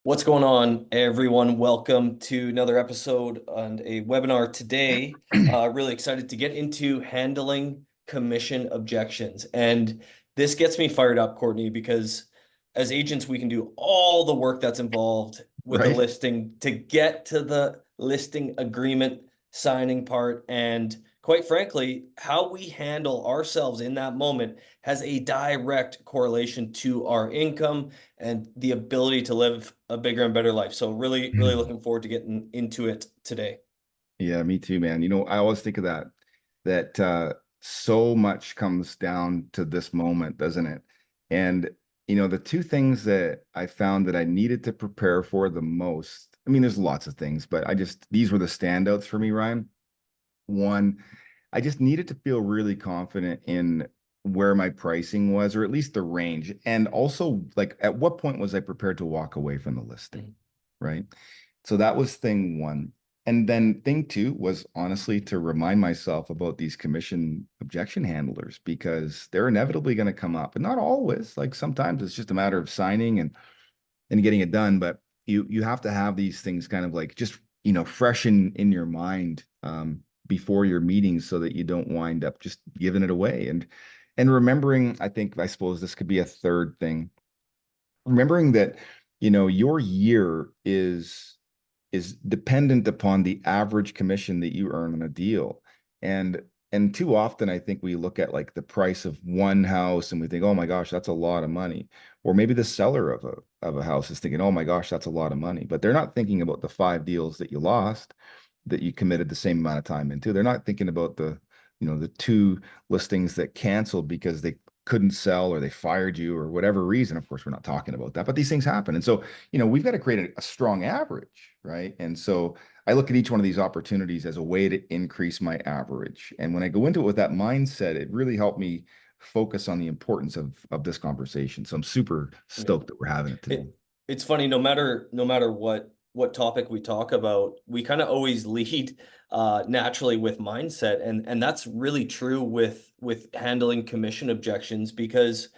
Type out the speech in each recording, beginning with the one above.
What's going on, everyone? Welcome to another episode and a webinar today. Really excited to get into handling commission objections. And this gets me fired up, Courtney, because as agents, we can do all the work that's involved with the Right. listing to get to the listing agreement signing part. And quite frankly, how we handle ourselves in that moment has a direct correlation to our income and the ability to live a bigger and better life. So really Mm. looking forward to getting into it today. Yeah, me too, man. I always think of that so much comes down to this moment, doesn't it? And the two things that I found that I needed to prepare for the most. I mean, there's lots of things, but these were the standouts for me, Ryan. One, I just needed to feel really confident in where my pricing was, or at least the range. And also, like, at what point was I prepared to walk away from the listing? Mhm. Right. So that was thing one. And then thing two was honestly to remind myself about these commission objection handlers because they're inevitably going to come up. And not always, like sometimes it's just a matter of signing and getting it done. But you have to have these things kind of like just, fresh in your mind before your meetings so that you don't wind up just giving it away. And remembering, I suppose this could be a third thing, remembering that your year is dependent upon the average commission that you earn on a deal. And too often I think we look at like the price of one house and we think, oh my gosh, that's a lot of money. Or maybe the seller of a house is thinking, oh my gosh, that's a lot of money. But they're not thinking about the five deals that you lost, that you committed the same amount of time into. They're not thinking about the two listings that canceled because they couldn't sell or they fired you or whatever reason. Of course, we're not talking about that, but these things happen. And so, we've got to create a strong average, right? And so I look at each one of these opportunities as a way to increase my average. And when I go into it with that mindset, it really helped me focus on the importance of this conversation. So I'm super Yeah. stoked that we're having it today. It's funny, no matter what topic we talk about, we kind of always lead naturally with mindset. And that's really true with handling commission objections because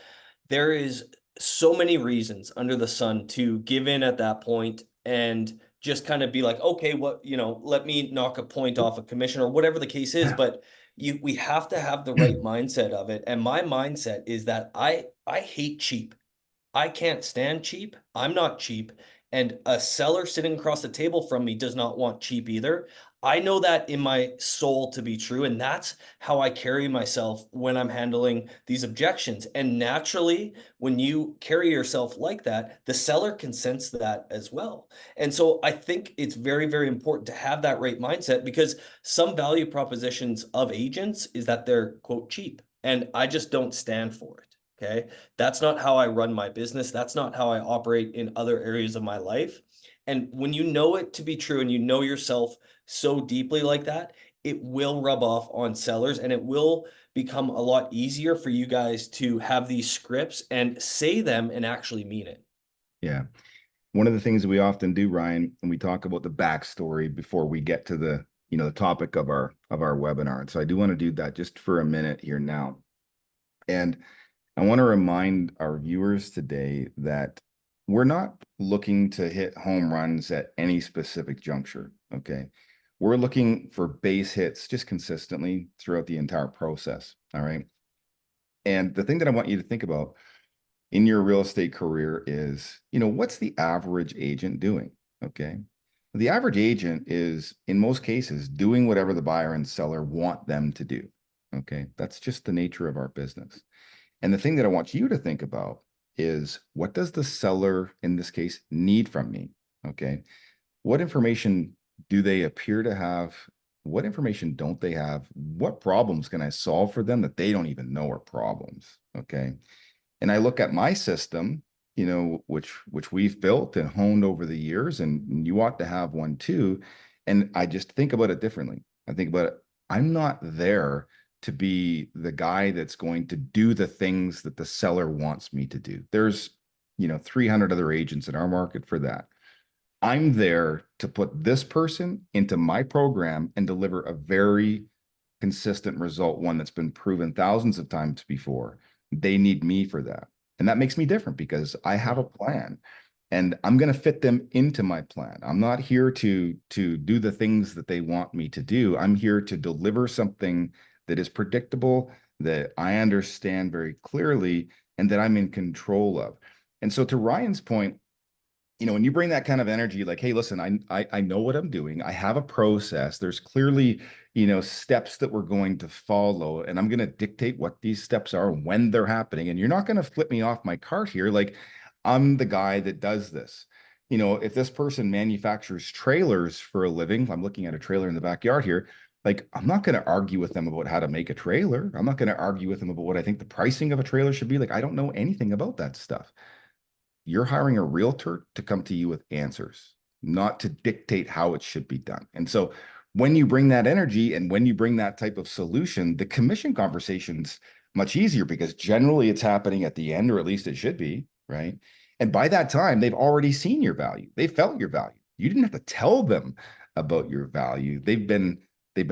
there is so many reasons under the sun to give in at that point and just kind of be like, okay, let me knock a point off a commission or whatever the case is. But we have to have the right mindset of it. And my mindset is that I hate cheap. I can't stand cheap. I'm not cheap. And a seller sitting across the table from me does not want cheap either. I know that in my soul to be true. And that's how I carry myself when I'm handling these objections. And naturally, when you carry yourself like that, the seller can sense that as well. And so I think it's very important to have that right mindset because some value propositions of agents is that they're quote cheap. And I just don't stand for it. Okay. That's not how I run my business. That's not how I operate in other areas of my life. And when you know it to be true and you know yourself so deeply like that, it will rub off on sellers and it will become a lot easier for you guys to have these scripts and say them and actually mean it. Yeah. One of the things that we often do, Ryan, and we talk about the backstory before we get to the topic of our webinar. And so I do want to do that just for a minute here now. And I want to remind our viewers today that we're not looking to hit home runs at any specific juncture. Okay. We're looking for base hits just consistently throughout the entire process. All right. And the thing that I want you to think about in your real estate career is, what's the average agent doing? Okay. The average agent is, in most cases, doing whatever the buyer and seller want them to do. Okay. That's just the nature of our business. And the thing that I want you to think about is what does the seller, in this case, need from me? Okay. What information do they appear to have? What information don't they have? What problems can I solve for them that they don't even know are problems? Okay. And I look at my system, which we've built and honed over the years, and you ought to have one too. And I just think about it differently. I think about it. I'm not there to be the guy that's going to do the things that the seller wants me to do. There's, 300 other agents in our market for that. I'm there to put this person into my program and deliver a very consistent result, one that's been proven thousands of times before. They need me for that. And that makes me different because I have a plan. and I'm going to fit them into my plan. I'm not here to do the things that they want me to do. I'm here to deliver something that is predictable, that I understand very clearly, and that I'm in control of. And so to Ryan's point, when you bring that kind of energy, like, hey, listen, I know what I'm doing. I have a process. There's clearly, steps that we're going to follow, and I'm going to dictate what these steps are when they're happening. And you're not going to flip me off my cart here. Like, I'm the guy that does this. If this person manufactures trailers for a living, I'm looking at a trailer in the backyard here. Like, I'm not going to argue with them about how to make a trailer. I'm not going to argue with them about what I think the pricing of a trailer should be. Like, I don't know anything about that stuff. You're hiring a realtor to come to you with answers, not to dictate how it should be done. And so when you bring that energy and when you bring that type of solution, the commission conversation's much easier because generally it's happening at the end, or at least it should be, right? And by that time, they've already seen your value. They felt your value. You didn't have to tell them about your value. They've been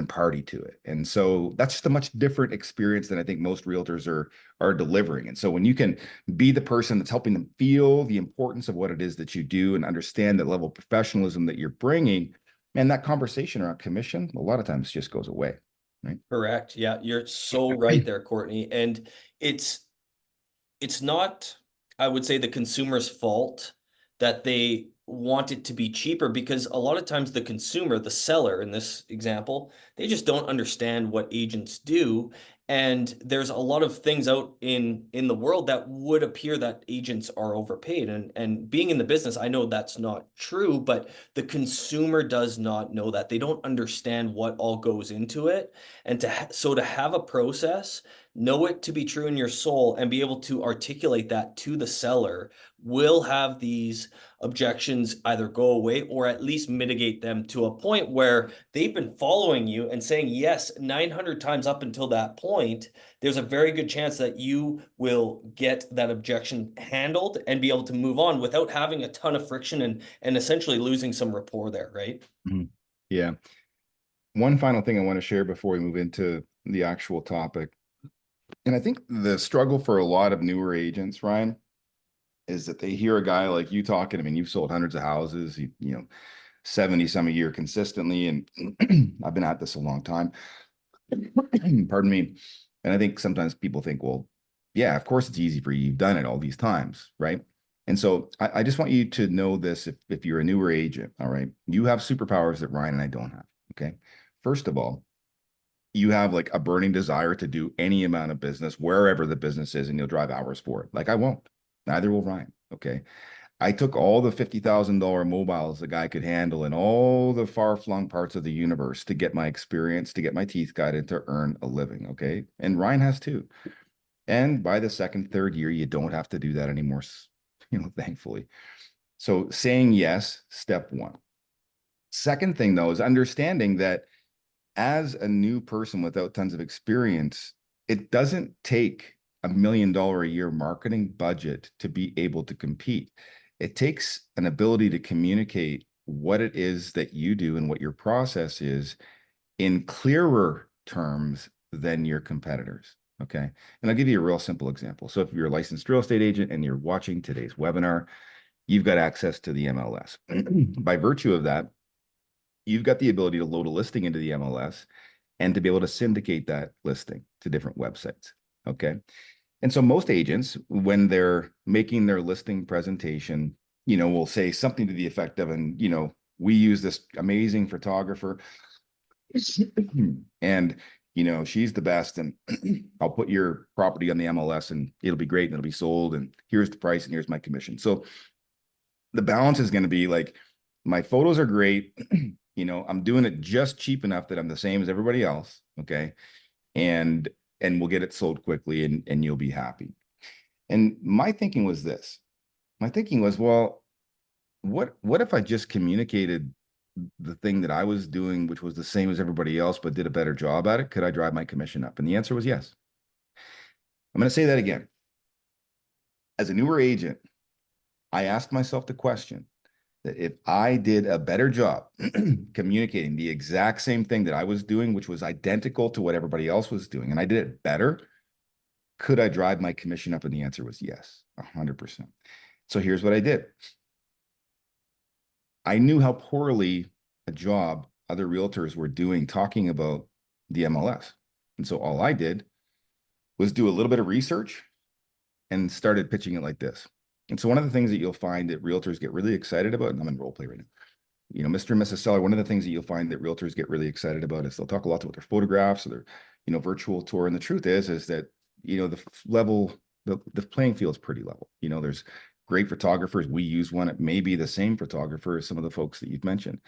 party to it. And so that's just a much different experience than I think most realtors are delivering. And so when you can be the person that's helping them feel the importance of what it is that you do and understand the level of professionalism that you're bringing, man, that conversation around commission a lot of times just goes away, right? Correct. Yeah, you're so right there, Courtney. And it's it's not, I would say, the consumer's fault that they want it to be cheaper, because a lot of times the consumer, the seller in this example, they just don't understand what agents do. And there's a lot of things out in the world that would appear that agents are overpaid. And being in the business, I know that's not true, but the consumer does not know that. They don't understand what all goes into it. And so to have a process, know it to be true in your soul, and be able to articulate that to the seller, will have these objections either go away or at least mitigate them to a point where they've been following you and saying yes 900 times up until that point. There's a very good chance that you will get that objection handled and be able to move on without having a ton of friction and essentially losing some rapport there, right? Mhm. Yeah. One final thing I want to share before we move into the actual topic. And I think the struggle for a lot of newer agents, Ryan, is that they hear a guy like you talking. I mean, you've sold hundreds of houses, 70 some a year consistently. And I've been at this a long time. Pardon me. And I think sometimes people think, well, yeah, of course it's easy for you. You've done it all these times, right? And so I just want you to know this if you're a newer agent, all right, you have superpowers that Ryan and I don't have. Okay. First of all, you have like a burning desire to do any amount of business wherever the business is, and you'll drive hours for it. Like I won't. Neither will Ryan. Okay. I took all the $50,000 mobiles the guy could handle in all the far-flung parts of the universe to get my experience, to get my teeth guided, to earn a living. Okay. And Ryan has too. And by the second, third year, you don't have to do that anymore, thankfully. So saying yes, step one. Second thing, though, is understanding that as a new person without tons of experience, it doesn't take $1 million a year marketing budget to be able to compete. It takes an ability to communicate what it is that you do and what your process is in clearer terms than your competitors. Okay. And I'll give you a real simple example. So if you're a licensed real estate agent and you're watching today's webinar, you've got access to the MLS. By virtue of that, you've got the ability to load a listing into the MLS and to be able to syndicate that listing to different websites. Okay. And so most agents, when they're making their listing presentation, will say something to the effect of, and, we use this amazing photographer and, she's the best. And I'll put your property on the MLS and it'll be great and it'll be sold. And here's the price and here's my commission. So the balance is going to be like, my photos are great. I'm doing it just cheap enough that I'm the same as everybody else. Okay. And we'll get it sold quickly and you'll be happy. And my thinking was this. My thinking was, well, what if I just communicated the thing that I was doing, which was the same as everybody else, but did a better job at it? Could I drive my commission up? And the answer was yes. I'm going to say that again. As a newer agent, I asked myself the question that if I did a better job communicating the exact same thing that I was doing, which was identical to what everybody else was doing, and I did it better, could I drive my commission up? And the answer was yes, 100%. So here's what I did. I knew how poorly a job other realtors were doing talking about the MLS. And so all I did was do a little bit of research and started pitching it like this. And so one of the things that you'll find that realtors get really excited about, and I'm in role play right now, Mr. and Mrs. Seller, one of the things that you'll find that realtors get really excited about is they'll talk a lot about their photographs or their, virtual tour. And the truth is that, the level, the playing field is pretty level. There's great photographers. We use one. It may be the same photographer as some of the folks that you've mentioned.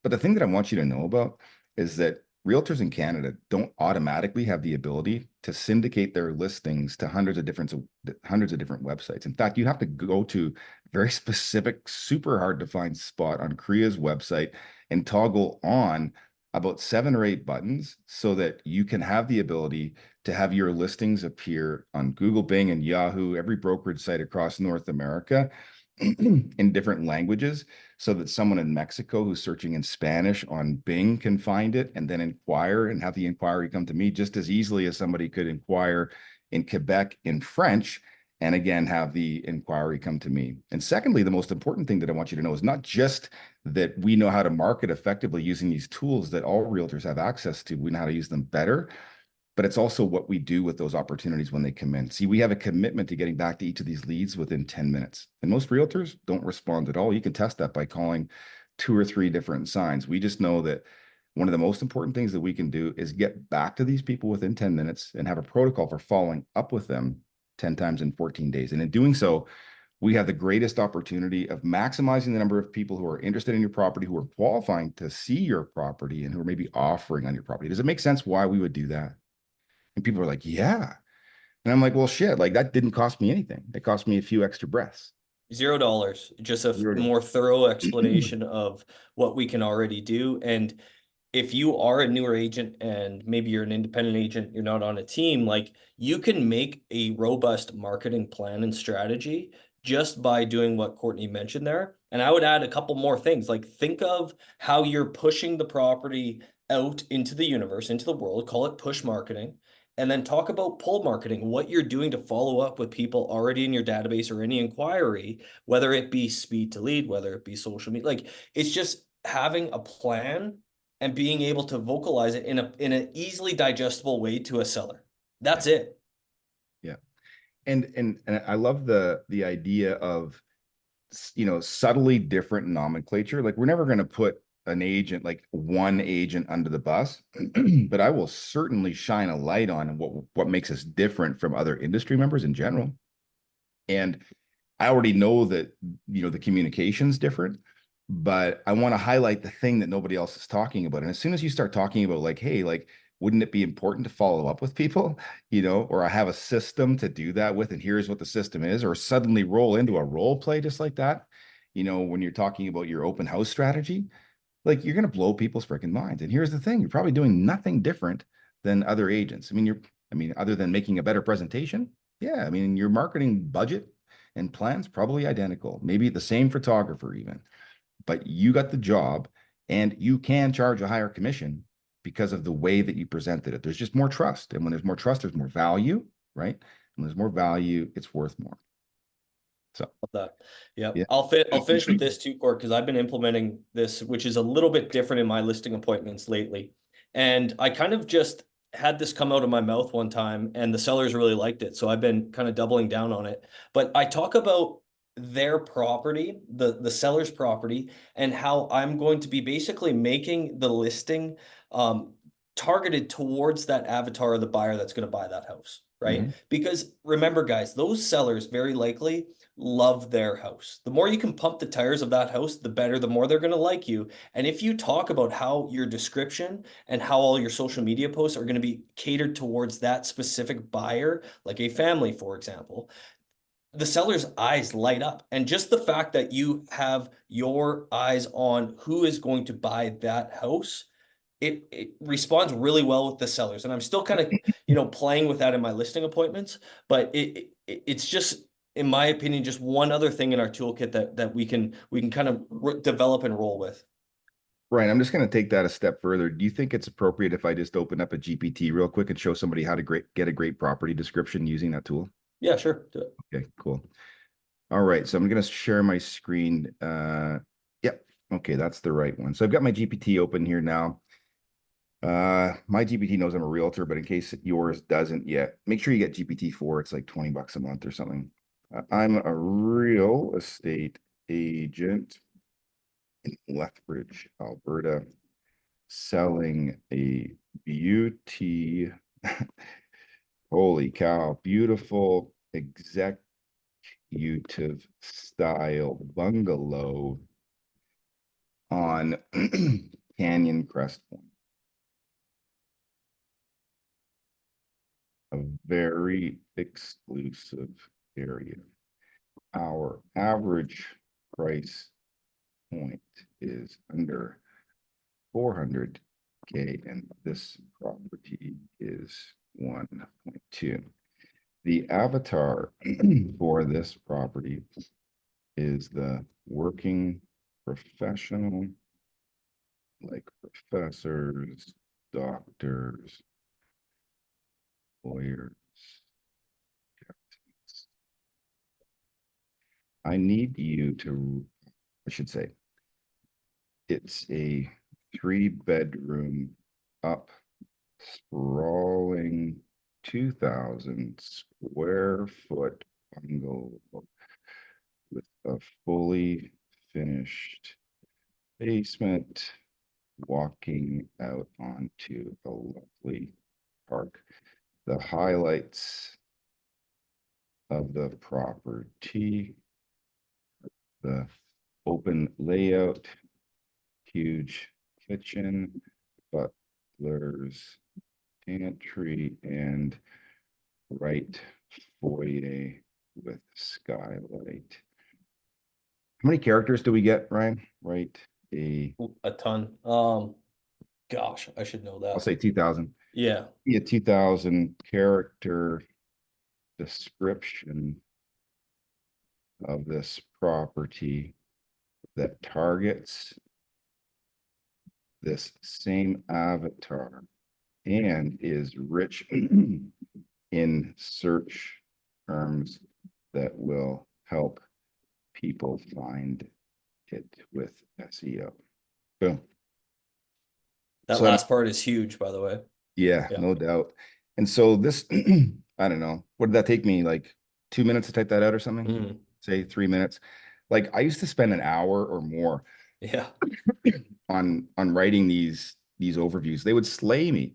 But the thing that I want you to know about is that realtors in Canada don't automatically have the ability to syndicate their listings to hundreds of different websites. In fact, you have to go to a very specific, super hard to find spot on Korea's website and toggle on about 7 or 8 buttons so that you can have the ability to have your listings appear on Google, Bing, and Yahoo, every brokerage site across North America in different languages, so that someone in Mexico who's searching in Spanish on Bing can find it and then inquire and have the inquiry come to me just as easily as somebody could inquire in Quebec in French and again have the inquiry come to me. And secondly, the most important thing that I want you to know is not just that we know how to market effectively using these tools that all realtors have access to, we know how to use them better, but it's also what we do with those opportunities when they come in. See, we have a commitment to getting back to each of these leads within 10 minutes. And most realtors don't respond at all. You can test that by calling 2 or 3 different signs. We just know that one of the most important things that we can do is get back to these people within 10 minutes and have a protocol for following up with them 10 times in 14 days. And in doing so, we have the greatest opportunity of maximizing the number of people who are interested in your property, who are qualifying to see your property, and who are maybe offering on your property. Does it make sense why we would do that? And people are like, yeah. And I'm like, well, shit, like that didn't cost me anything. It cost me a few extra breaths. $0. Just a $0. more thorough explanation of what we can already do. And if you are a newer agent and maybe you're an independent agent, you're not on a team, like you can make a robust marketing plan and strategy just by doing what Courtney mentioned there. And I would add a couple more things. Like think of how you're pushing the property out into the universe, into the world, call it push marketing. And then talk about pull marketing, what you're doing to follow up with people already in your database or any inquiry, whether it be speed to lead, whether it be social media. Like it's just having a plan and being able to vocalize it in an easily digestible way to a seller. Yeah. That's it. Yeah. And I love the idea of subtly different nomenclature. Like we're never going to put an agent, like one agent, under the bus, but I will certainly shine a light on what makes us different from other industry members in general. And I already know that the communication's different, but I want to highlight the thing that nobody else is talking about. And as soon as you start talking about like, hey, like, wouldn't it be important to follow up with people, or I have a system to do that with, and here's what the system is, or suddenly roll into a role play just like that, when you're talking about your open house strategy, like you're going to blow people's freaking minds. And here's the thing, you're probably doing nothing different than other agents. Other than making a better presentation. Yeah. Your marketing budget and plans probably identical, maybe the same photographer even, but you got the job and you can charge a higher commission because of the way that you presented it. There's just more trust. And when there's more trust, there's more value, right? When there's more value, it's worth more. So, Love that. Yeah. yeah. I'll finish with this too, Court, because I've been implementing this, which is a little bit different in my listing appointments lately. And I kind of just had this come out of my mouth one time and the sellers really liked it. So I've been kind of doubling down on it. But I talk about their property, the seller's property, and how I'm going to be basically making the listing targeted towards that avatar of the buyer that's going to buy that house, right? Mhm. Because remember, guys, those sellers very likely love their house. The more you can pump the tires of that house, the better, the more they're going to like you. And if you talk about how your description and how all your social media posts are going to be catered towards that specific buyer, like a family, for example, the seller's eyes light up. And just the fact that you have your eyes on who is going to buy that house, it responds really well with the sellers. And I'm still kind of, playing with that in my listing appointments, but it's just, in my opinion, just one other thing in our toolkit that we can kind of develop and roll with. Right. I'm just going to take that a step further. Do you think it's appropriate if I just open up a GPT real quick and show somebody how to get a great property description using that tool? Yeah, sure. Do it. Okay, cool. All right. So I'm going to share my screen. Yep. Okay, that's the right one. So I've got my GPT open here now. My GPT knows I'm a realtor, but in case yours doesn't yet, make sure you get GPT-4. It's like 20 bucks a month or something. I'm a real estate agent in Lethbridge, Alberta, selling a beauty, holy cow, beautiful executive style bungalow on Canyon Crest Point. A very exclusive area. Our average price point is under 400K, and this property is 1.2. The avatar for this property is the working professional, like professors, doctors, lawyers. I need you to, I should say, it's a 3-bedroom up sprawling 2,000 square foot bungalow with a fully finished basement walking out onto a lovely park. The highlights of the property, the open layout, huge kitchen, butler's pantry, and right foyer with skylight. How many characters do we get, Ryan? Right, A ton. Gosh, I should know I'll that. say 2,000. Yeah. Yeah, 2,000 character description of this property that targets this same avatar and is rich in search terms that will help people find it with SEO. Boom. That So last part is huge, by the way. yeah, Yeah. no doubt. And so this, I don't know, what did that take me? Like 2 minutes to type that out or something? Mhm. Say 3 minutes. Like I used to spend an hour or more Yeah. on writing these overviews. They would slay me.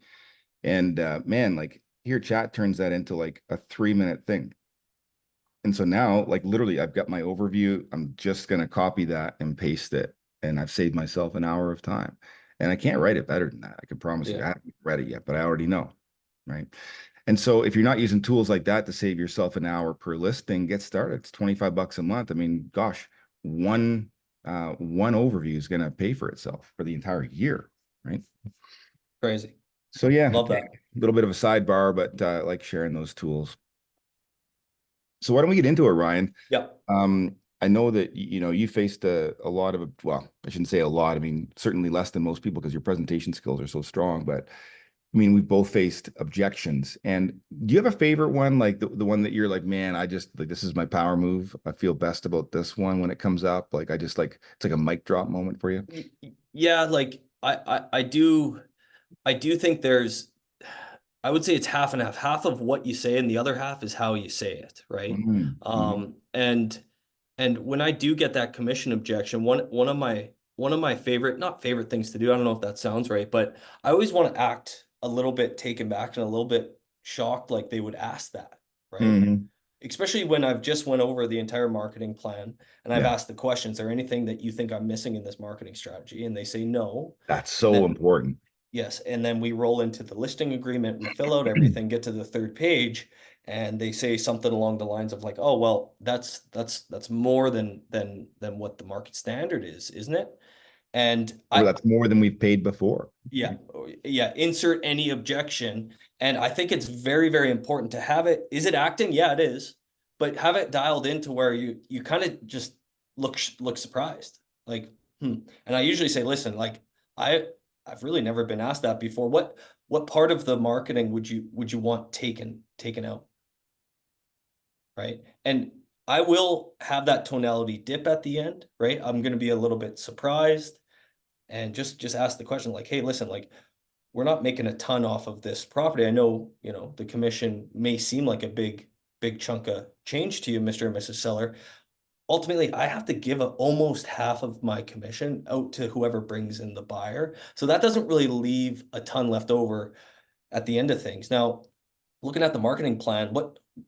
And man, like here chat turns that into like a 3-minute thing. And so now, like literally, I've got my overview. I'm just gonna copy that and paste it, and I've saved myself an hour of time. And I can't write it better than that. I can promise you. Yeah. I haven't read it yet, but I already know, right? And so if you're not using tools like that to save yourself an hour per listing, get started. It's 25 bucks a month. I mean, gosh, one overview is gonna pay for itself for the entire year, right? Crazy. So yeah, Love a that. little bit of a sidebar, but I like sharing those tools. So why don't we get into it, Ryan? Yeah. I know that you faced a lot of, well, I shouldn't say a lot. I mean, certainly less than most people because your presentation skills are so strong. But I mean, we've both faced objections. And do you have a favorite one, like the one that you're like, man, I just like this is my power move. I feel best about this one when it comes up. Like I just like it's like a mic drop moment for you. Yeah, like I do think there's, I would say it's half and half. Half of what you say and the other half is how you say it, right? Mm-hmm. And when I do get that commission objection, one of my favorite, not favorite things to do, I don't know if that sounds right, but I always want to act a little bit taken back and a little bit shocked like they would ask that, right? Mm-hmm. Especially when I've just went over the entire marketing plan and I've Yeah, asked the questions, is there anything that you think I'm missing in this marketing strategy? And they say no. that's And so then important. yes, and then we roll into the listing agreement, we fill out everything, get to the third page, and they say something along the lines of like, "Oh, well, that's more than what the market standard is, isn't it?" And Or I that's more than we've paid before. yeah, yeah, insert any objection. And I think it's very, very important to have it. Is it acting? Yeah, it is. But have it dialed into where you kind of just look surprised. Like, And I usually say, listen, like I I've really never been asked that before. What part of the marketing would you want taken out? Right. And I will have that tonality dip at the end, right? I'm going to be a little bit surprised and just ask the question like, hey, listen, like we're not making a ton off of this property. I know, the commission may seem like a big chunk of change to you, Mr. and Mrs. Seller. Ultimately, I have to give almost half of my commission out to whoever brings in the buyer. So that doesn't really leave a ton left over at the end of things. Now, looking at the marketing plan,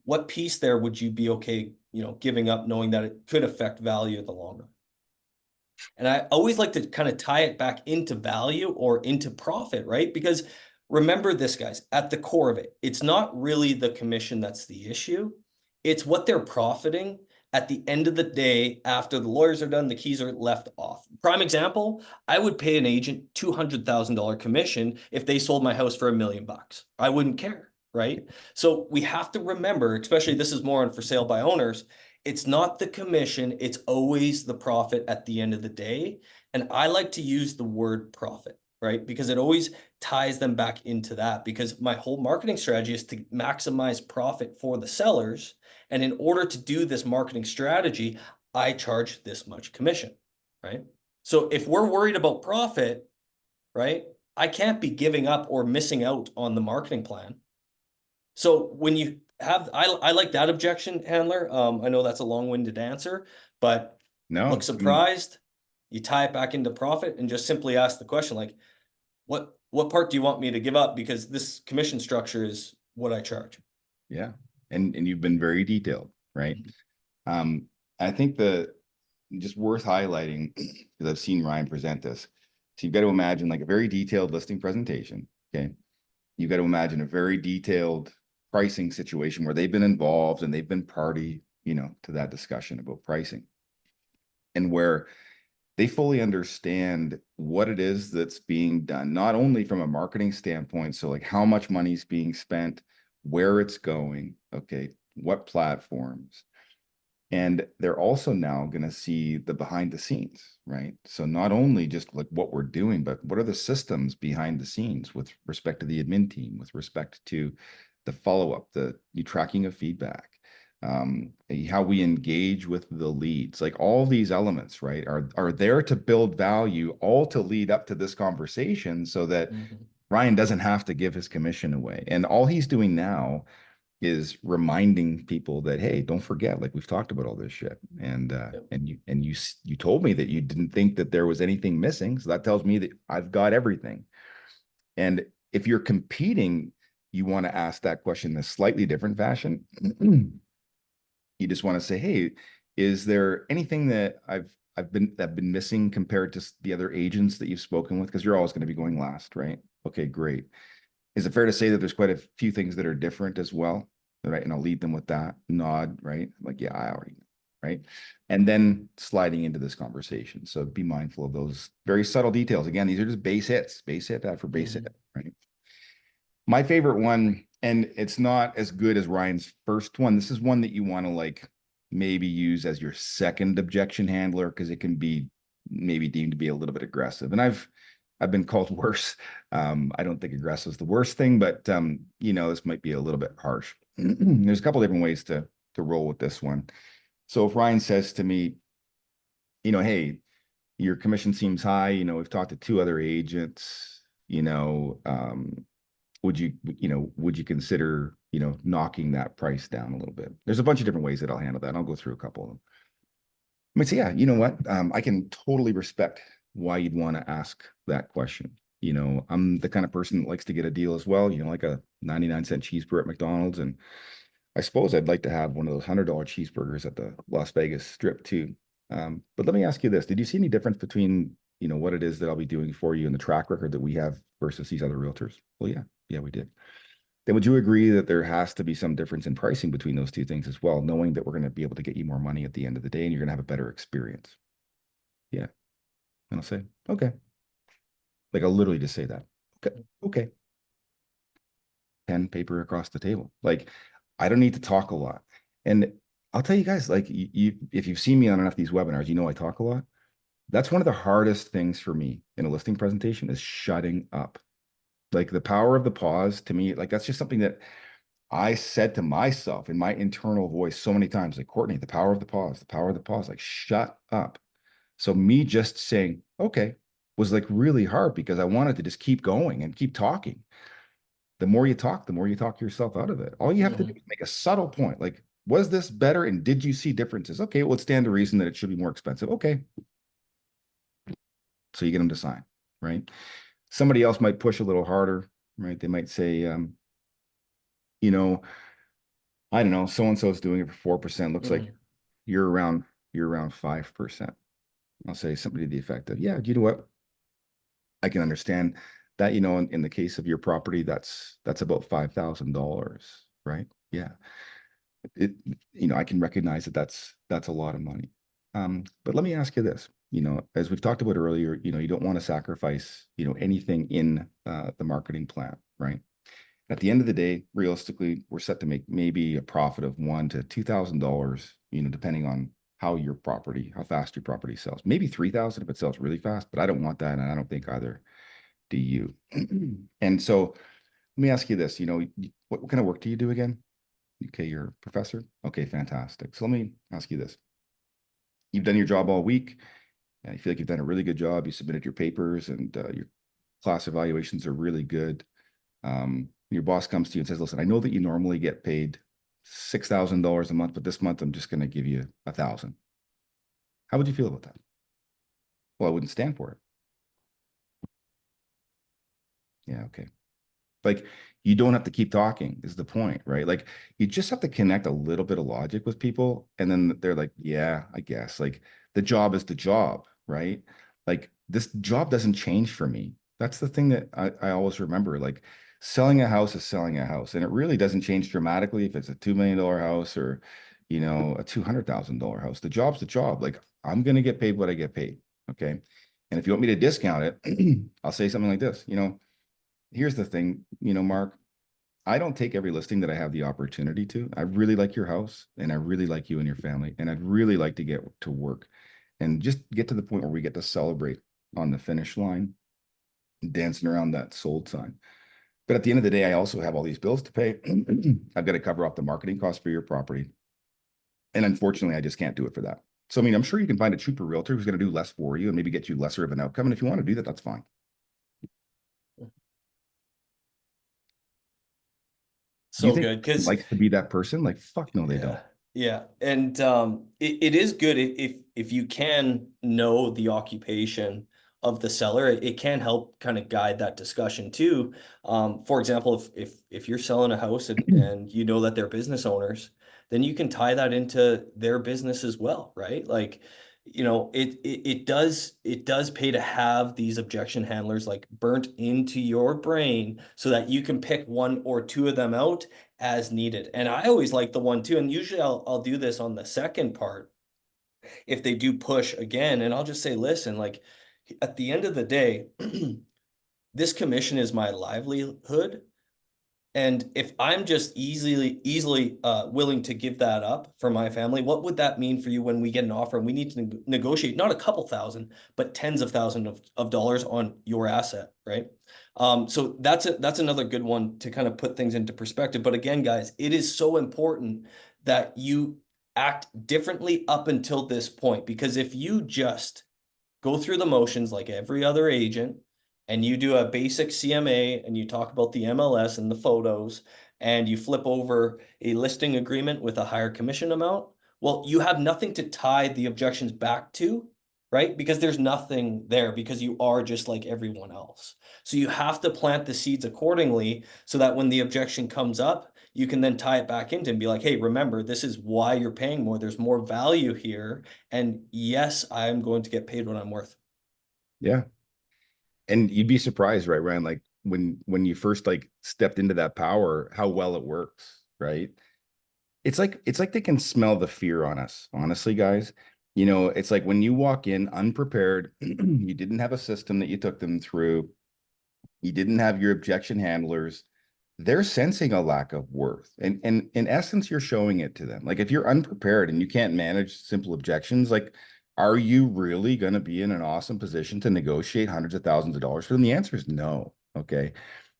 what piece there would you be okay, giving up knowing that it could affect value in the long run? And I always like to kind of tie it back into value or into profit, right? Because remember this, guys, at the core of it, it's not really the commission that's the issue. It's what they're profiting at the end of the day after the lawyers are done, the keys are left off. Prime example, I would pay an agent $200,000 commission if they sold my house for $1 million. I wouldn't care, right? So we have to remember, especially this is more on for sale by owners, it's not the commission, it's always the profit at the end of the day. And I like to use the word profit, right? Because it always ties them back into that. Because my whole marketing strategy is to maximize profit for the sellers. And in order to do this marketing strategy, I charge this much commission, right? So if we're worried about profit, right, I can't be giving up or missing out on the marketing plan. So when you have, I like that objection handler. I know that's a long-winded answer, but look No, surprised, you tie it back into profit and just simply ask the question like, what part do you want me to give up? Because this commission structure is what I charge. yeah. And you've been very detailed, right? Um, I think the just worth highlighting because I've seen Ryan present this. So you've got to imagine like a very detailed listing presentation. Okay. You've got to imagine a very detailed pricing situation where they've been involved and they've been party, to that discussion about pricing and where they fully understand what it is that's being done, not only from a marketing standpoint. So like how much money is being spent, where it's going, okay, what platforms, and they're also now going to see the behind the scenes, right? So not only just like what we're doing, but what are the systems behind the scenes with respect to the admin team, with respect to the follow-up, the tracking of feedback, how we engage with the leads, like all these elements, right, are there to build value, all to lead up to this conversation so that Mhm. Ryan doesn't have to give his commission away. And all he's doing now is reminding people that, hey, don't forget, like we've talked about all this shit. And Yep. you told me that you didn't think that there was anything missing. So that tells me that I've got everything. And if you're competing, you want to ask that question in a slightly different fashion. You just want to say, hey, is there anything that I've been missing compared to the other agents that you've spoken with? Because you're always going to be going last, right? Okay, great. Is it fair to say that there's quite a few things that are different as well? Right. And I'll lead them with that nod, right? Like, yeah, I already know. Right. And then sliding into this conversation. So be mindful of those very subtle details. Again, these are just base hit after base Mhm. hit. Right. My favorite one, and it's not as good as Ryan's first one. This is one that you want to like maybe use as your second objection handler because it can be maybe deemed to be a little bit aggressive. And I've been called worse. I don't think aggressive is the worst thing, but this might be a little bit harsh. There's a couple different ways to roll with this one. So if Ryan says to me, hey, your commission seems high, we've talked to two other agents, would you consider, knocking that price down a little bit? There's a bunch of different ways that I'll handle that. And I'll go through a couple of them. I mean, so yeah, you know what? I can totally respect why you'd want to ask that question. I'm the kind of person that likes to get a deal as well, like a 99-cent cheeseburger at McDonald's. And I suppose I'd like to have one of those $100 cheeseburgers at the Las Vegas Strip too. But let me ask you this. Did you see any difference between, what it is that I'll be doing for you and the track record that we have versus these other realtors? Well, yeah. Yeah, we did. Then would you agree that there has to be some difference in pricing between those two things as well, knowing that we're going to be able to get you more money at the end of the day and you're going to have a better experience? Yeah. And I'll say, okay. Like I'll literally just say that. Okay. Okay. Pen, paper across the table. Like I don't need to talk a lot. And I'll tell you guys, like if you've seen me on enough of these webinars, I talk a lot. That's one of the hardest things for me in a listing presentation is shutting up. Like the power of the pause to me, like that's just something that I said to myself in my internal voice so many times, like, Courtney, the power of the pause, the power of the pause, like, shut up. So me just saying, okay, was like really hard because I wanted to just keep going and keep talking. The more you talk yourself out of it. All you have to do Mhm. is make a subtle point. Like, was this better? And did you see differences? Okay, well, it stand to reason that it should be more expensive. Okay. So you get them to sign, right? Somebody else might push a little harder, right? They might say, you know, I don't know, so and so is doing it for 4%. Looks like Mhm. you're around you're around 5%. I'll say something to the effect of, yeah, you know what? I can understand that, in the case of your property, that's about $5,000, right? Yeah. It, I can recognize that that's a lot of money. But let me ask you this, as we've talked about earlier, you don't want to sacrifice, anything in the marketing plan, right? At the end of the day, realistically, we're set to make maybe a profit of $1,000 to $2,000, depending on how fast your property sells. Maybe 3,000 if it sells really fast, but I don't want that, and I don't think either do you. And so let me ask you this, what kind of work do you do again? Okay, you're a professor. Okay, fantastic. So let me ask you this. You've done your job all week, and you feel like you've done a really good job. You submitted your papers, and your class evaluations are really good. Your boss comes to you and says, listen, I know that you normally get paid $6,000 a month, but this month I'm just going to give you 1,000. How would you feel about that? Well, I wouldn't stand for it. Yeah, okay. Like, you don't have to keep talking is the point, right? Like, you just have to connect a little bit of logic with people, and then they're like, yeah, I guess. Like, the job is the job, right? Like, this job doesn't change for me. That's the thing that I always remember. Like, selling a house is selling a house, and it really doesn't change dramatically if it's a $2 million house or, a $200,000 house. The job's the job. Like, I'm gonna get paid what I get paid. Okay. And if you want me to discount it, I'll say something like this, here's the thing, Mark, I don't take every listing that I have the opportunity to. I really like your house, and I really like you and your family, and I'd really like to get to work and just get to the point where we get to celebrate on the finish line, dancing around that sold sign. But at the end of the day, I also have all these bills to pay. I've got to cover off the marketing costs for your property. And unfortunately, I just can't do it for that. So, I mean, I'm sure you can find a cheaper realtor who's going to do less for you and maybe get you lesser of an outcome. And if you want to do that, that's fine. Do you So think good because likes to be that person? Like, fuck no, they don't. yeah, yeah, and it is good if you can know the occupation of the seller, it can help kind of guide that discussion too. For example, if you're selling a house and you know that they're business owners, then you can tie that into their business as well, right? Like, it does pay to have these objection handlers like burnt into your brain so that you can pick one or two of them out as needed. And I always like the one too. And usually I'll do this on the second part if they do push again. And I'll just say, listen, like at the end of the day, this commission is my livelihood. And if I'm just easily willing to give that up for my family, what would that mean for you when we get an offer and we need to negotiate not a couple thousand, but tens of thousands of dollars on your asset, right? So that's another good one to kind of put things into perspective. But again, guys, it is so important that you act differently up until this point, because if you just go through the motions like every other agent and you do a basic CMA and you talk about the MLS and the photos and you flip over a listing agreement with a higher commission amount, well, you have nothing to tie the objections back to, right? Because there's nothing there because you are just like everyone else. So you have to plant the seeds accordingly so that when the objection comes up, you can then tie it back into and be like, hey, remember, this is why you're paying more. There's more value here. And yes, I'm going to get paid what I'm worth. Yeah. And you'd be surprised, right, Ryan? Like, when you first like stepped into that power, how well it works, right? It's like they can smell the fear on us, honestly, guys. It's like when you walk in unprepared, you didn't have a system that you took them through, you didn't have your objection handlers, they're sensing a lack of worth. And in essence, you're showing it to them. Like, if you're unprepared and you can't manage simple objections, like, are you really going to be in an awesome position to negotiate hundreds of thousands of dollars for them? The answer is no. Okay.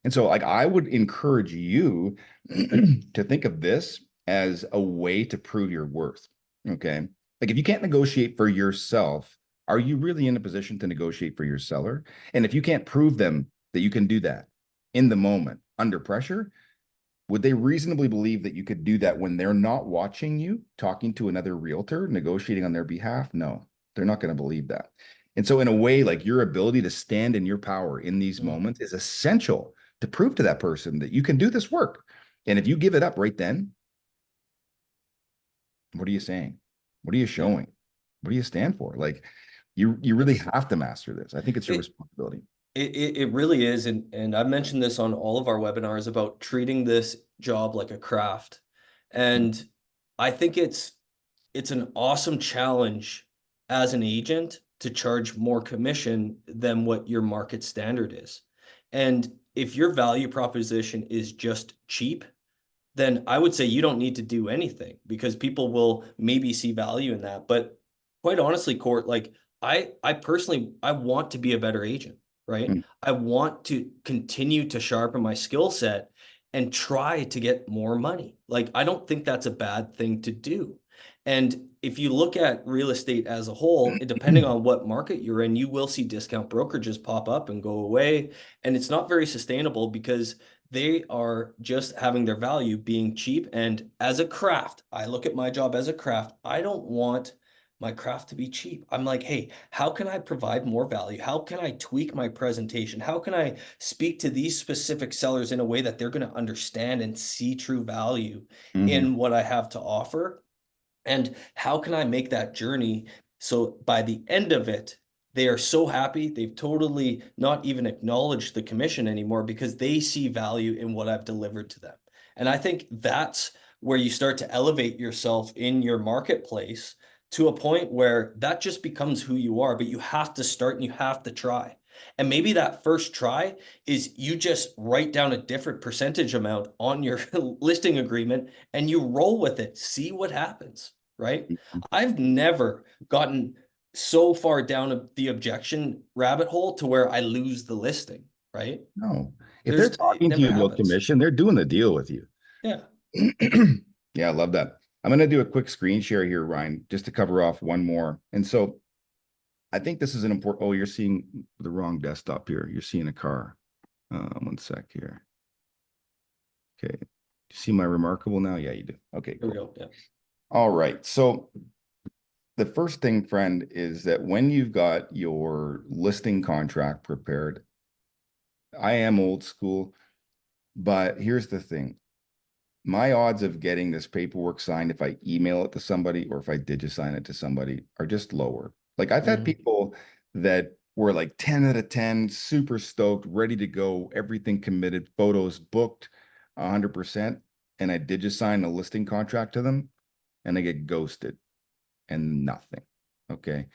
And so like I would encourage you to think of this as a way to prove your worth. Okay. Like if you can't negotiate for yourself, are you really in a position to negotiate for your seller? And if you can't prove them that you can do that in the moment under pressure, would they reasonably believe that you could do that when they're not watching you, talking to another realtor, negotiating on their behalf? No, they're not going to believe that. And so, in a way, like your ability to stand in your power in these Mm. moments is essential to prove to that person that you can do this work. And if you give it up right then, what are you saying? What are you Yeah. showing? What do you stand for? Like, you Yeah. really have to master this. I think it's your It, responsibility. it really is, and I've mentioned this on all of our webinars about treating this job like a craft. And I think it's an awesome challenge as an agent to charge more commission than what your market standard is. And if your value proposition is just cheap, then I would say you don't need to do anything because people will maybe see value in that. But quite honestly, Court, like I personally I want to be a better agent, right? Mm, I want to continue to sharpen my skill set and try to get more money. Like I don't think that's a bad thing to do. And if you look at real estate as a whole, depending on what market you're in, you will see discount brokerages pop up and go away. And it's not very sustainable because they are just having their value being cheap. And as a craft, I look at my job as a craft. I don't want my craft to be cheap. I'm like, hey, how can I provide more value? How can I tweak my presentation? How can I speak to these specific sellers in a way that they're going to understand and see true value mhm. in what I have to offer? And how can I make that journey so by the end of it, they are so happy they've totally not even acknowledged the commission anymore because they see value in what I've delivered to them. And I think that's where you start to elevate yourself in your marketplace to a point where that just becomes who you are, but you have to start and you have to try. And maybe that first try is you just write down a different percentage amount on your listing agreement and you roll with it, see what happens, right? I've never gotten so far down the objection rabbit hole to where I lose the listing, right? No, if they're It talking to never you about happens. commission, they're doing the deal with you. Yeah, Yeah, I love that. I'm going to do a quick screen share here, Ryan, just to cover off one more. And so I think this is an important. Oh, you're seeing the wrong desktop here. You're seeing a car. One sec here. Okay. You see my remarkable now? Yeah, you do. Okay, here we cool. go. Yeah. All right. So the first thing, friend, is that when you've got your listing contract prepared, I am old school, but here's the thing. My odds of getting this paperwork signed if I email it to somebody or if I DigiSign it to somebody are just lower. Like I've had Mhm. people that were like 10 out of 10, super stoked, ready to go, everything committed, photos booked 100%. And I DigiSign a listing contract to them and they get ghosted and nothing. Okay.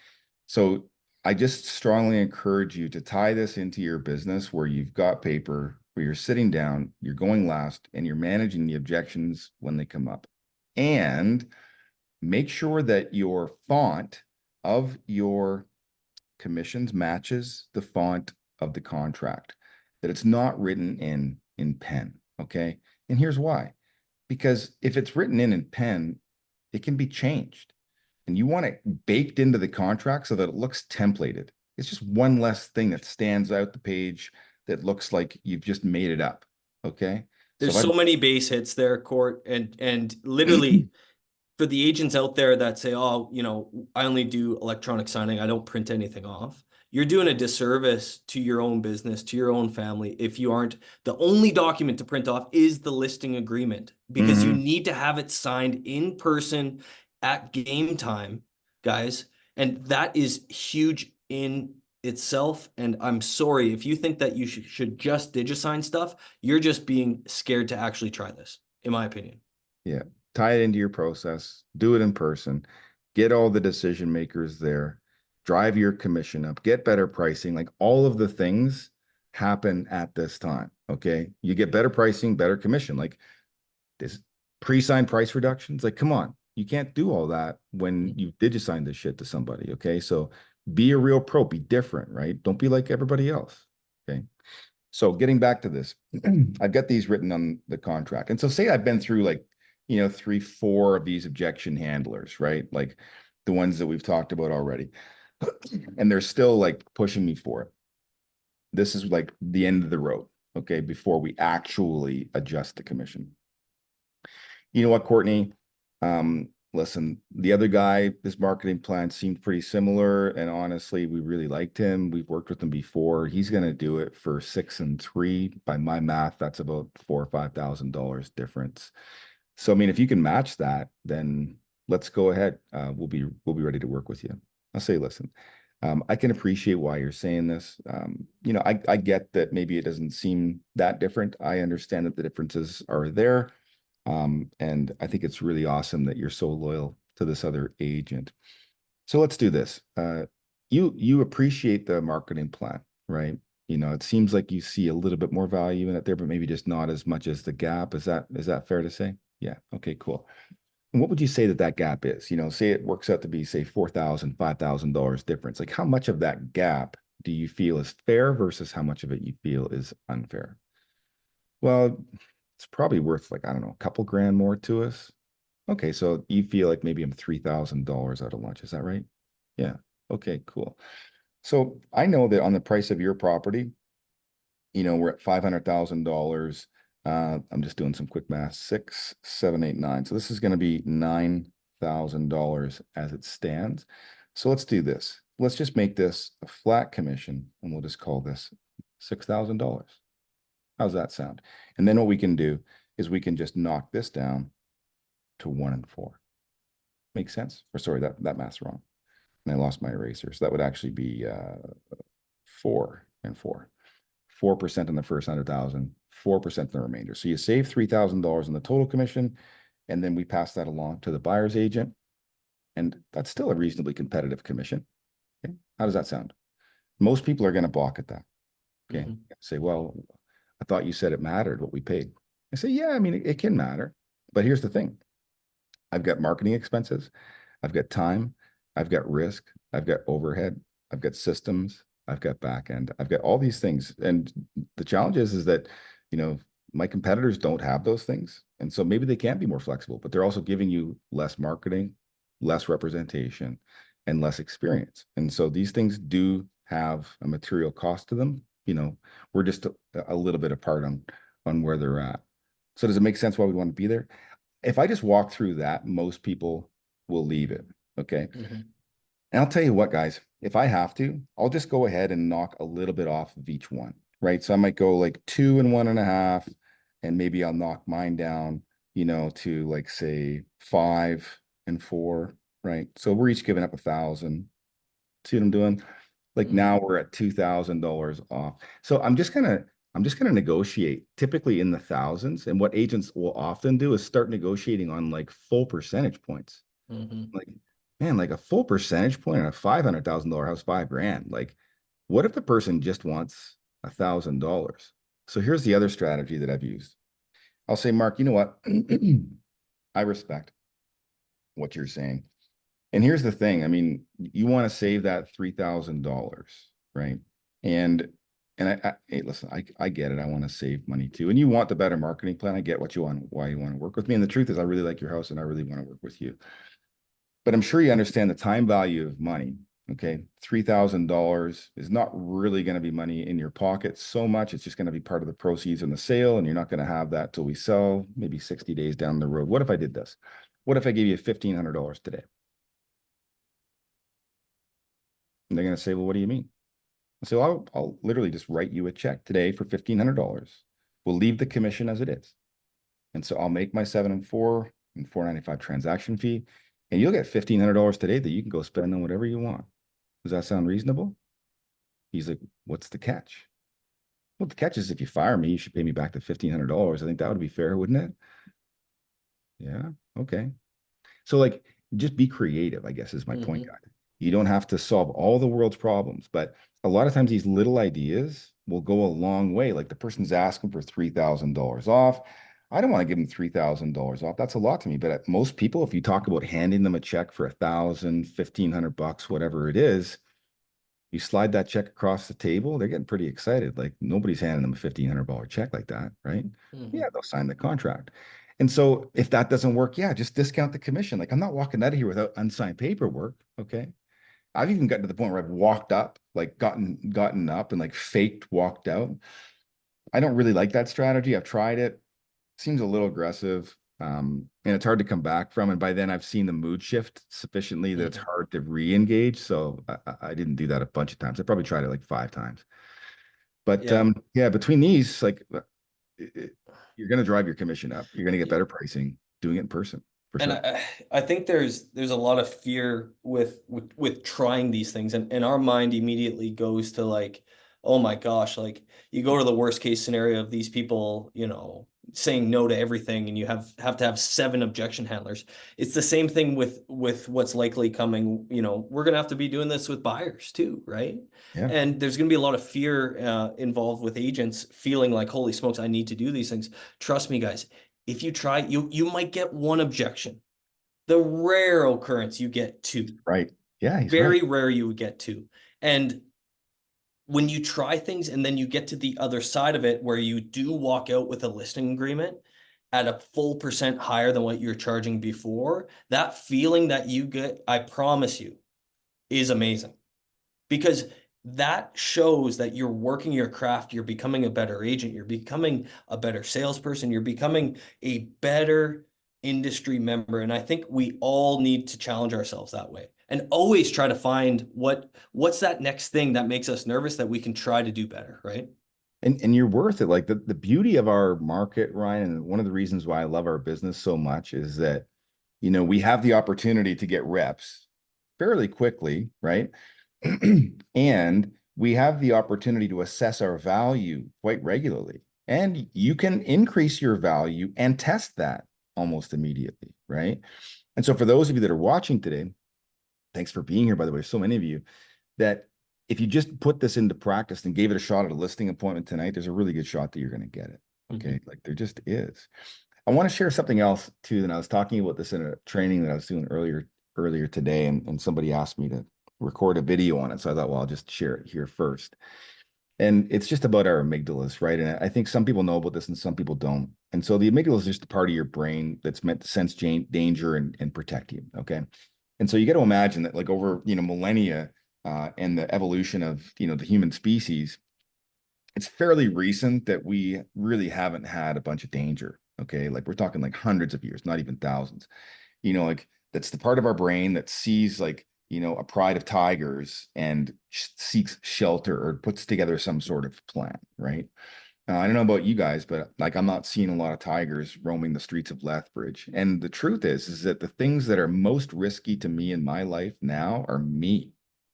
So I just strongly encourage you to tie this into your business where you've got paper, where you're sitting down, you're going last, and you're managing the objections when they come up. And make sure that your font of your commissions matches the font of the contract, that it's not written in pen. Okay. And here's why. Because if it's written in pen, it can be changed and you want it baked into the contract so that it looks templated. It's just one less thing that stands out the page that looks like you've just made it up. Okay. So There's if so many base hits there, Court, and literally for the agents out there that say, oh, I only do electronic signing, I don't print anything off. You're doing a disservice to your own business, to your own family, if you aren't, the only document to print off is the listing agreement because you Mhm. need to have it signed in person at game time, guys. And that is huge in itself. And I'm sorry, if you think that you should just DigiSign stuff, you're just being scared to actually try this, in my opinion. Yeah. Tie it into your process, do it in person, get all the decision makers there, drive your commission up, get better pricing. Like all of the things happen at this time. Okay. You get better pricing, better commission. Like this pre-signed price reductions. Like, come on, you can't do all that when you did just sign this shit to somebody. Okay. So be a real pro, be different, right? Don't be like everybody else. Okay. So getting back to this, I've got these written on the contract. And so say I've been through like, three, four of these objection handlers, right? Like the ones that we've talked about already. And they're still like pushing me for it. This is like the end of the road, okay, before we actually adjust the commission. You know what, Courtney? Listen, the other guy, this marketing plan seemed pretty similar, and honestly, we really liked him. We've worked with him before. He's going to do it for 6 and 3. By my math, that's about $4,000 or $5,000 difference. So, I mean, if you can match that, then let's go ahead. We'll be ready to work with you. I'll say, listen, I can appreciate why you're saying this. I get that maybe it doesn't seem that different. I understand that the differences are there. And I think it's really awesome that you're so loyal to this other agent. So let's do this. You appreciate the marketing plan, right? It seems like you see a little bit more value in it there, but maybe just not as much as the gap. Is that fair to say? Yeah. Okay, cool. And what would you say that gap is? Say it works out to be, say, $4,000, $5,000 difference. Like how much of that gap do you feel is fair versus how much of it you feel is unfair? Well, it's probably worth like, I don't know, a couple grand more to us. Okay, so you feel like maybe I'm $3,000 out of lunch. Is that right? Yeah. Okay, cool. So I know that on the price of your property, we're at $500,000. I'm just doing some quick math. 6, 7, 8, 9. So this is going to be $9,000 as it stands. So let's do this. Let's just make this a flat commission, and we'll just call this $6,000. How's that sound? And then what we can do is we can just knock this down to 1 and 4. Makes sense? Or sorry, that math's wrong. And I lost my eraser. So that would actually be 4 and 4. 4% on the first 100,000, 4% in the remainder. So you save $3,000 in the total commission, and then we pass that along to the buyer's agent. And that's still a reasonably competitive commission. Okay? How does that sound? Most people are going to balk at that. Okay. Say, well, I thought you said it mattered what we paid. I say, yeah, I mean, it can matter. But here's the thing. I've got marketing expenses. I've got time. I've got risk. I've got overhead. I've got systems. I've got back end. I've got all these things. And the challenge is that, my competitors don't have those things. And so maybe they can be more flexible, but they're also giving you less marketing, less representation, and less experience. And so these things do have a material cost to them. We're just a little bit apart on where they're at. So does it make sense why we want to be there? If I just walk through that, most people will leave it. Okay. And I'll tell you what, guys, if I have to, I'll just go ahead and knock a little bit off of each one, right? So I might go like 2 and 1.5, and maybe I'll knock mine down, to like say 5 and 4, right? So we're each giving up 1,000. See what I'm doing? Like now we're at $2,000 off. So I'm just gonna negotiate typically in the thousands. And what agents will often do is start negotiating on like full percentage points. Like, man, like a full percentage point on a $500,000 house, 5 grand. Like, what if the person just wants $1,000? So here's the other strategy that I've used. I'll say, Mark, you know what? I respect what you're saying. And here's the thing. I mean, you want to save that $3,000, right? And hey, listen, I get it. I want to save money too. And you want the better marketing plan. I get what you want, why you want to work with me. And the truth is, I really like your house and I really want to work with you. But I'm sure you understand the time value of money. Okay. $3,000 is not really going to be money in your pocket so much. It's just going to be part of the proceeds in the sale. And you're not going to have that till we sell, maybe 60 days down the road. What if I did this? What if I gave you $1,500 today? And they're going to say, well, what do you mean? I say, well, I'll literally just write you a check today for $1,500. We'll leave the commission as it is. And so I'll make my 7 and 4 and $4.95 transaction fee. And you'll get $1,500 today that you can go spend on whatever you want. Does that sound reasonable? He's like, what's the catch? Well, the catch is if you fire me, you should pay me back the $1,500. I think that would be fair, wouldn't it? Yeah. Okay. So like, just be creative, I guess is my point, guys. You don't have to solve all the world's problems, but a lot of times these little ideas will go a long way. Like the person's asking for $3,000 off. I don't want to give them $3,000 off. That's a lot to me. But most people, if you talk about handing them a check for 1,000, $1,500, whatever it is, You slide that check across the table, they're getting pretty excited. Like nobody's handing them a $1,500 check like that, right? Yeah, Mhm. they'll sign the contract. And so if that doesn't work, yeah, just discount the commission. Like I'm not walking out of here without unsigned paperwork. Okay. I've even gotten to the point where I've walked up, like gotten up and like faked walked out. I don't really like that strategy. I've tried it. Seems a little aggressive. And it's hard to come back from. And by then I've seen the mood shift sufficiently that it's Mhm. hard to re-engage. So I didn't do that a bunch of times. I probably tried it like 5 times. But Yeah. yeah, between these, like you're going to drive your commission up. You're going to get Y- better pricing doing it in person for And sure. I think there's a lot of fear with trying these things, and our mind immediately goes to like, oh my gosh, like you go to the worst case scenario of these people, saying no to everything, and you have to have 7 objection handlers. It's the same thing with what's likely coming. We're gonna have to be doing this with buyers too, right? Yeah. And there's gonna be a lot of fear involved with agents feeling like, holy smokes, I need to do these things. Trust me, guys, if you try, you might get 1 objection. The rare occurrence you get 2. Right. Yeah, he's right. Very rare you would get 2. And when you try things and then you get to the other side of it where you do walk out with a listing agreement at a full percent higher than what you're charging before, that feeling that you get, I promise you, is amazing. Because that shows that you're working your craft, you're becoming a better agent, you're becoming a better salesperson, you're becoming a better industry member. And I think we all need to challenge ourselves that way and always try to find what's that next thing that makes us nervous that we can try to do better, right? And you're worth it. Like the beauty of our market, Ryan, and one of the reasons why I love our business so much is that, we have the opportunity to get reps fairly quickly, right? And we have the opportunity to assess our value quite regularly. And you can increase your value and test that almost immediately, right? And so for those of you that are watching today, thanks for being here, by the way, so many of you, that if you just put this into practice and gave it a shot at a listing appointment tonight, there's a really good shot that you're going to get it. Okay. Mhm. Like there just is. I want to share something else too. And I was talking about this in a training that I was doing earlier today, and somebody asked me to record a video on it. So I thought, well, I'll just share it here first. And it's just about our amygdalas, right? And I think some people know about this and some people don't. And so the amygdala is just a part of your brain that's meant to sense danger and protect you. Okay. And so you got to imagine that like over, millennia, and the evolution of, the human species, it's fairly recent that we really haven't had a bunch of danger. Okay. Like we're talking like hundreds of years, not even thousands. Like that's the part of our brain that sees like, a pride of tigers and seeks shelter or puts together some sort of plan, right? I don't know about you guys, but like I'm not seeing a lot of tigers roaming the streets of Lethbridge. And the truth is that the things that are most risky to me in my life now are me,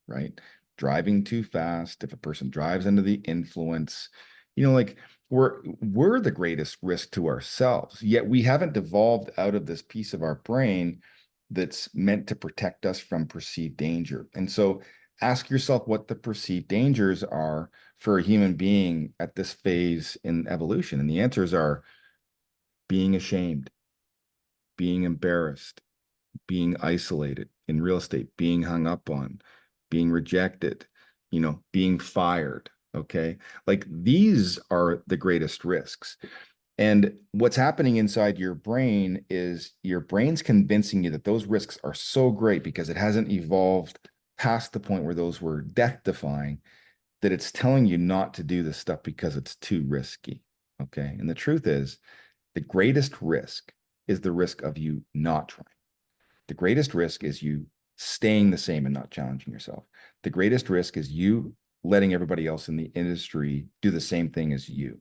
right? Driving too fast. If a person drives under the influence, like we're the greatest risk to ourselves. Yet we haven't devolved out of this piece of our brain that's meant to protect us from perceived danger. And so ask yourself what the perceived dangers are for a human being at this phase in evolution. And the answers are being ashamed, being embarrassed, being isolated in real estate, being hung up on, being rejected, being fired. Okay. Like these are the greatest risks. And what's happening inside your brain is your brain's convincing you that those risks are so great because it hasn't evolved past the point where those were death defying, that it's telling you not to do this stuff because it's too risky. Okay. And the truth is, the greatest risk is the risk of you not trying. The greatest risk is you staying the same and not challenging yourself. The greatest risk is you letting everybody else in the industry do the same thing as you.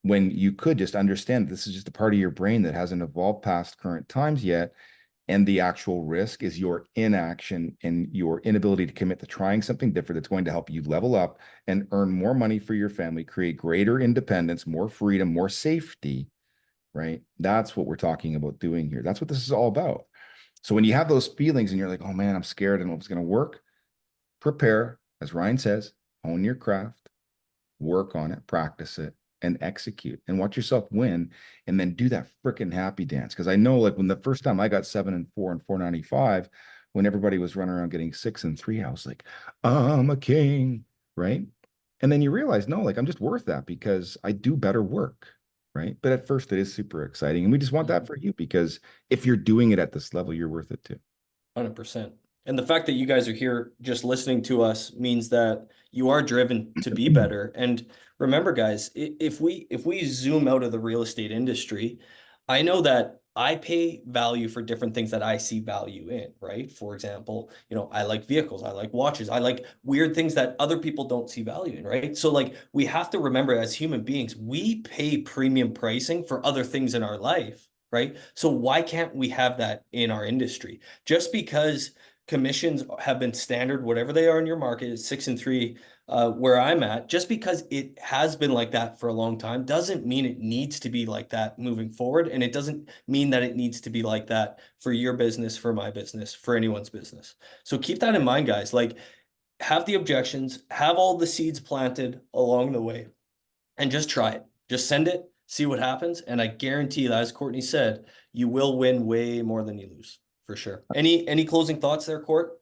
When you could just understand this is just a part of your brain that hasn't evolved past current times yet. And the actual risk is your inaction and your inability to commit to trying something different that's going to help you level up and earn more money for your family, create greater independence, more freedom, more safety, right? That's what we're talking about doing here. That's what this is all about. So when you have those feelings and you're like, oh man, I'm scared and what's going to work, prepare, as Ryan says, hone your craft, work on it, practice it, and execute and watch yourself win. And then do that freaking happy dance. Cause I know like when the first time I got 7 and 4 and 495, when everybody was running around getting 6 and 3, I was like, I'm a king, right? And then you realize, no, like I'm just worth that because I do better work, right? But at first it is super exciting. And we just want that for you because if you're doing it at this level, you're worth it too. 100%. And the fact that you guys are here just listening to us means that you are driven to be better. And remember, guys, if we zoom out of the real estate industry, I know that I pay value for different things that I see value in, right? For example, I like vehicles, I like watches, I like weird things that other people don't see value in, right? So like we have to remember as human beings, we pay premium pricing for other things in our life, right? So why can't we have that in our industry? Just because commissions have been standard, whatever they are in your market, is 6 and 3, where I'm at, just because it has been like that for a long time, doesn't mean it needs to be like that moving forward. And it doesn't mean that it needs to be like that for your business, for my business, for anyone's business. So keep that in mind, guys. Like, have the objections, have all the seeds planted along the way, and just try it. Just send it, see what happens. And I guarantee that, as Courtney said, you will win way more than you lose for sure. Any closing thoughts there, Court?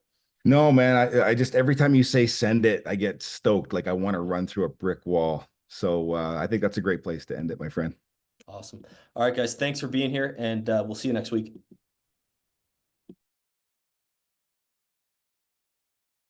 No, man, I just every time you say send it, I get stoked. Like I want to run through a brick wall. So I think that's a great place to end it, my friend. Awesome. All right, guys. Thanks for being here, and we'll see you next week.